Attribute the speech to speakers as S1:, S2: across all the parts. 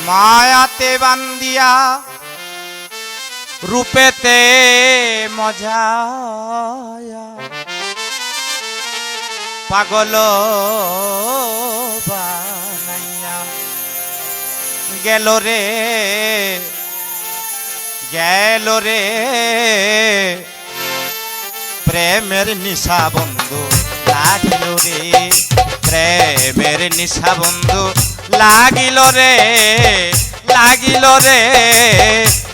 S1: মায়াতে বান্দিয়া রূপেতে মজায়া পাগল বানাইয়া গেল রে প্রেমের নিশা বন্ধু লাগিল রে প্রেমের নিশা বন্ধু লাগিল রে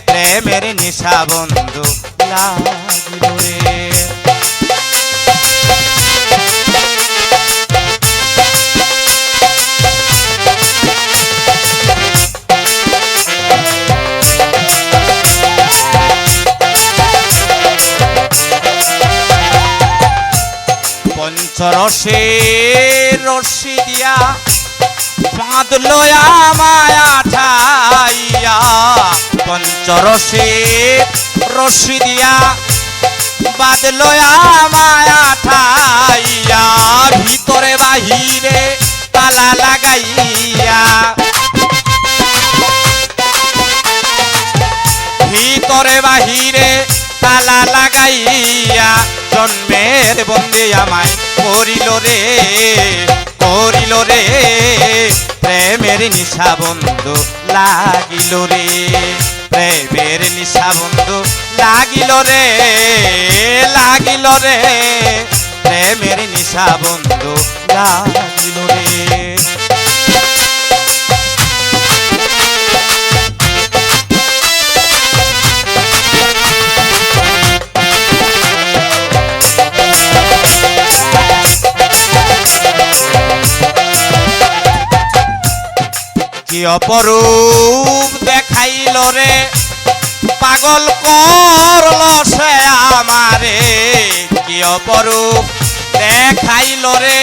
S1: প্রেমের নিশা বন্ধু লাগিল রে পঞ্চরসে রশি দিয়া বাঁধলো আমায় ঠাইয়া পঞ্চরসে রশি দিয়া বাঁধলো আমায় ঠাইয়া ভিতরে বাহিরে তালা লাগাইয়া ভিতরে বাহিরে তালা লাগাইয়া জন্মের বন্দে আমায় করিল রে প্রেমের নিশা বন্ধু লাগিল রে প্রেমের নিশা বন্ধু লাগিল রে প্রেমের নিশা বন্ধু লাগিল রে কি অপরূপ দেখাইল রে পাগল করল সে আমারে কি অপরূপ দেখাইল রে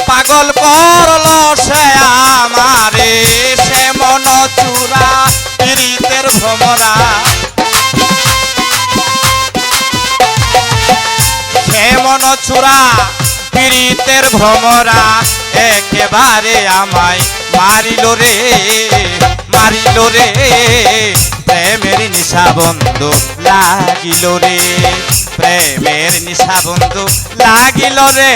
S1: পাগল করল সে আমারে সে মন চূড়া পীড়িতের ভ্রমরা সে মন চূড়া পীড়িতের ভ্রমরা একেবারে আমায় মারিল রে প্রেমের নিশা বন্ধু লাগিল রে প্রেমের নিশা বন্ধু লাগিল রে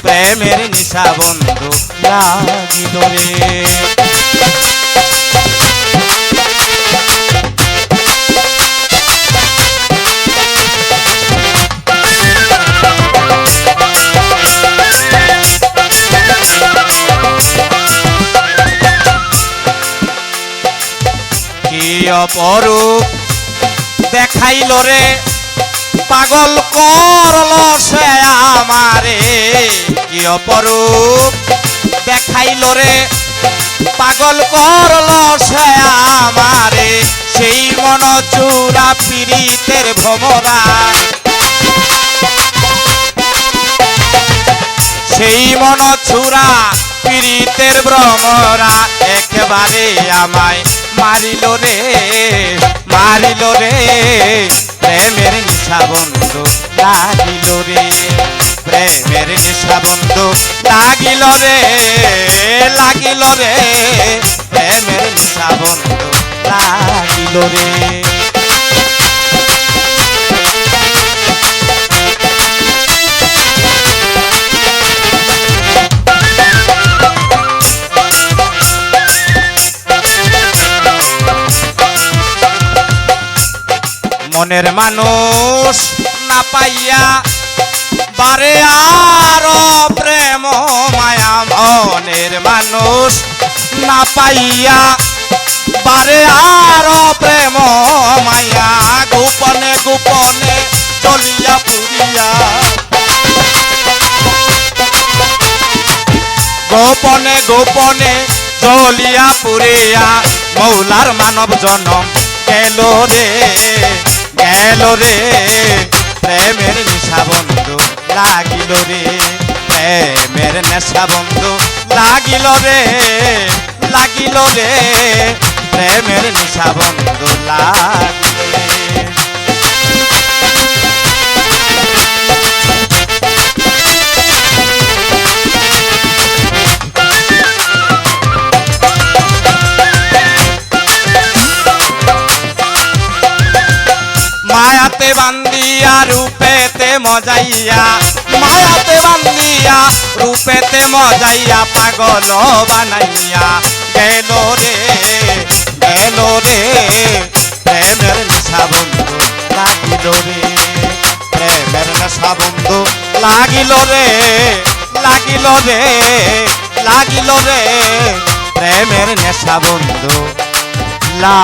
S1: প্রেমের নিশা বন্ধু লাগিল রে অপরূপ দেখাইল রে পাগল করল সে আমারে কি অপরূপ দেখাইল রে পাগল করল সে আমারে সেই মন চূড়া পীড়িতের ভ্রমরা সেই মন চূড়া পীড়িতের ভ্রমরা একেবারে আমায় মারিল রে প্রেমের নিশা বন্ধু লাগিল রে প্রেমের নিশা বন্ধু লাগিল রে প্রেমের নিশা বন্ধু লাগিল রে মনের মানুষ না পাইয়া বারে আরো প্রেম মায়া মনের মানুষ না পাইয়া বারে আরো প্রেম মায়া গোপনে চলিয়া পুরিয়া গোপনে চলিয়া পুরিয়া মৌলার মানব জনম গেল রে প্রেমের নিশা বন্ধু লাগিল রে প্রেমের নেশা বন্ধু লাগিল রে প্রেমের নিশা বন্ধু লাগিল রে মজাইয়া মায়াতে বান্ধিয়া রূপেতে মজাইয়া পাগল বানাইয়া গেল রে গেল রে প্রেমের নেশা বন্ধু লাগিল রে প্রেমের নেশা বন্ধু লাগিল রে লাগিল রে লাগিল রে প্রেমের নেশা বন্ধু লা